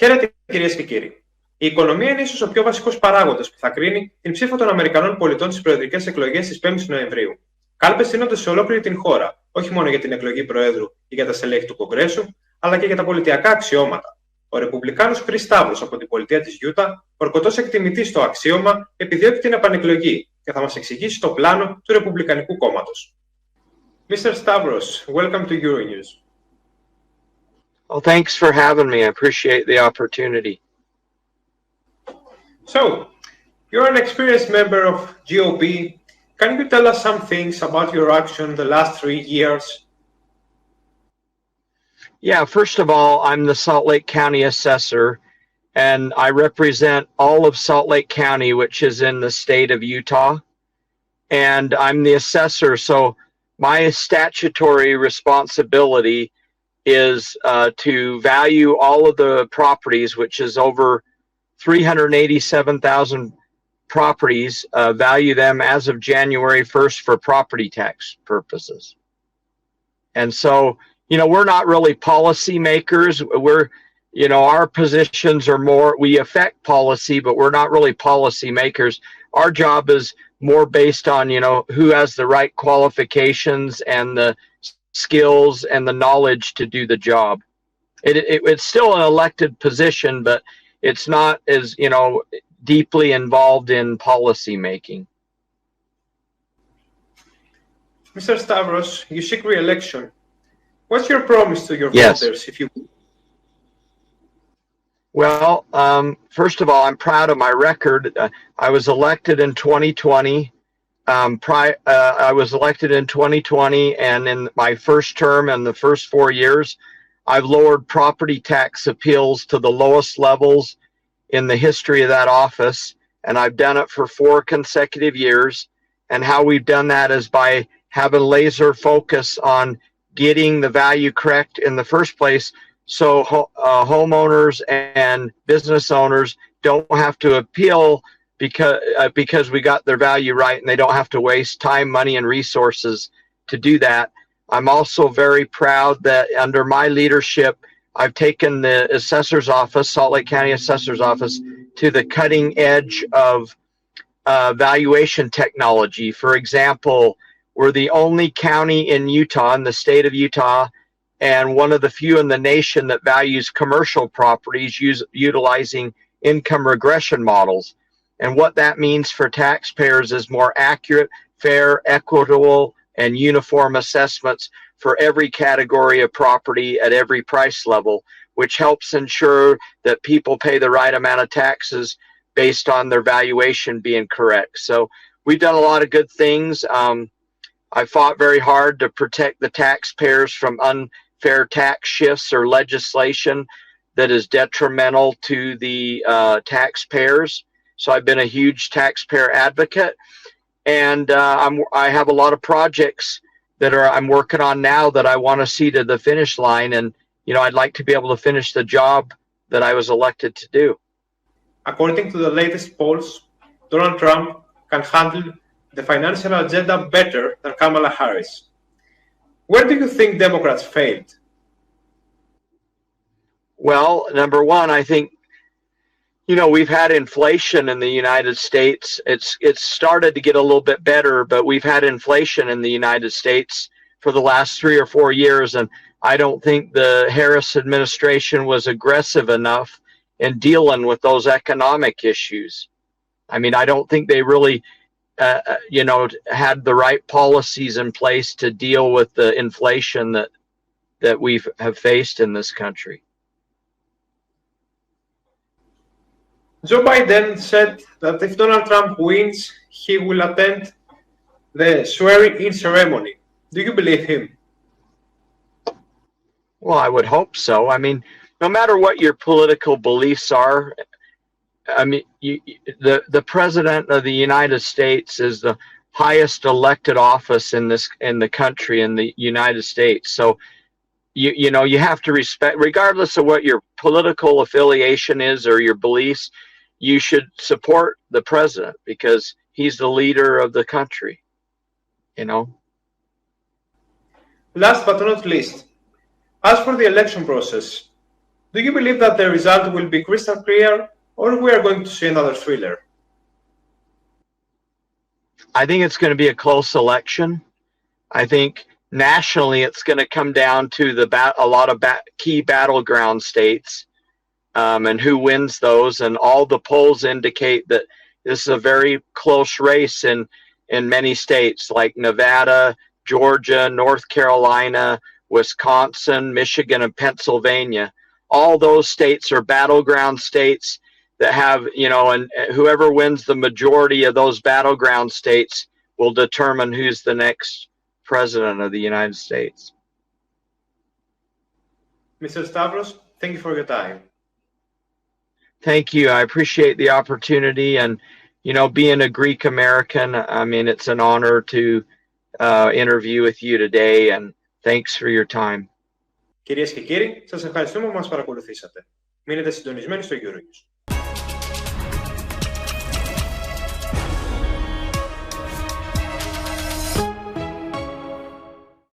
Χαίρετε κυρίες και κύριοι. Η οικονομία είναι ίσως ο πιο βασικός παράγοντας που θα κρίνει την ψήφο των Αμερικανών πολιτών στις προεδρικές εκλογές της 5ης Νοεμβρίου. Κάλπες στείνονται σε ολόκληρη την χώρα, όχι μόνο για την εκλογή Προέδρου ή για τα στελέχη του Κογκρέσου, αλλά και για τα πολιτιακά αξιώματα. Ο Ρεπουμπλικάνος Κρις Σταύρος από την πολιτεία της Γιούτα, ορκωτός εκτιμητής στο αξίωμα, επιδιώκει την επανεκλογή και θα μας εξηγήσει το πλάνο του Ρεπουμπλικανικού κόμματος. Mr. Stavros, welcome to Euronews. Well, thanks for having me. I appreciate the opportunity. So, you're an experienced member of GOP. Can you tell us some things about your action the last 3 years? Yeah, first of all, I'm the Salt Lake County assessor, and I represent all of Salt Lake County, which is in the state of Utah. And I'm the assessor, so my statutory responsibility is to value all of the properties, which is over 387,000 properties, value them as of January 1st for property tax purposes. And so, you know, we're not really policy makers. We're, you know, our positions are more, we affect policy, but we're not really policy makers. Our job is more based on, you know, who has the right qualifications and the skills and the knowledge to do the job. It's still an elected position, but it's not as, you know, deeply involved in policy making. Mr. Stavros, you seek re-election. What's your promise to your voters, if you will? Well, first of all, I'm proud of my record. I was elected in 2020. I was elected in 2020, and in my first term and the first 4 years, I've lowered property tax appeals to the lowest levels in the history of that office, and I've done it for 4 consecutive years. And how we've done that is by having laser focus on getting the value correct in the first place, so homeowners and business owners don't have to appeal because we got their value right, and they don't have to waste time, money, and resources to do that. I'm also very proud that under my leadership, I've taken the assessor's office, Salt Lake County assessor's office, to the cutting edge of valuation technology. For example, we're the only county in Utah, in the state of Utah, and one of the few in the nation that values commercial properties utilizing income regression models. And what that means for taxpayers is more accurate, fair, equitable, and uniform assessments for every category of property at every price level, which helps ensure that people pay the right amount of taxes based on their valuation being correct. So we've done a lot of good things. I fought very hard to protect the taxpayers from unfair tax shifts or legislation that is detrimental to the taxpayers. So I've been a huge taxpayer advocate, and I have a lot of projects that I'm working on now that I want to see to the finish line. And, you know, I'd like to be able to finish the job that I was elected to do. According to the latest polls, Donald Trump can handle the financial agenda better than Kamala Harris. Where do you think Democrats failed? Well, number one, I think, you know, we've had inflation in the United States. It's started to get a little bit better, but we've had inflation in the United States for the last 3 or 4 years, and I don't think the Harris administration was aggressive enough in dealing with those economic issues. I mean, I don't think they really, you know, had the right policies in place to deal with the inflation that we have faced in this country. Joe Biden said that if Donald Trump wins, he will attend the swearing-in ceremony. Do you believe him? Well, I would hope so. I mean, no matter what your political beliefs are, I mean, the president of the United States is the highest elected office in the country, in the United States. So, you know, you have to respect, regardless of what your political affiliation is or your beliefs, you should support the president because he's the leader of the country, you know. Last but not least, as for the election process, Do you believe that the result will be crystal clear, or we are going to see another thriller? I think it's going to be a close election. I think nationally it's going to come down to a lot of key battleground states and who wins those. And all the polls indicate that this is a very close race in many states like Nevada, Georgia, North Carolina, Wisconsin, Michigan, and Pennsylvania. All those states are battleground states that have, and whoever wins the majority of those battleground states will determine who's the next president of the United States. Mr. Stavros, thank you for your time. Thank you. I appreciate the opportunity, and being a Greek American, I mean, it's an honor to interview with you today, and thanks for your time. Κυρίες και κύριοι, σας ευχαριστούμε που μας παρακολουθήσατε. Μείνετε συντονισμένοι στο Euronews.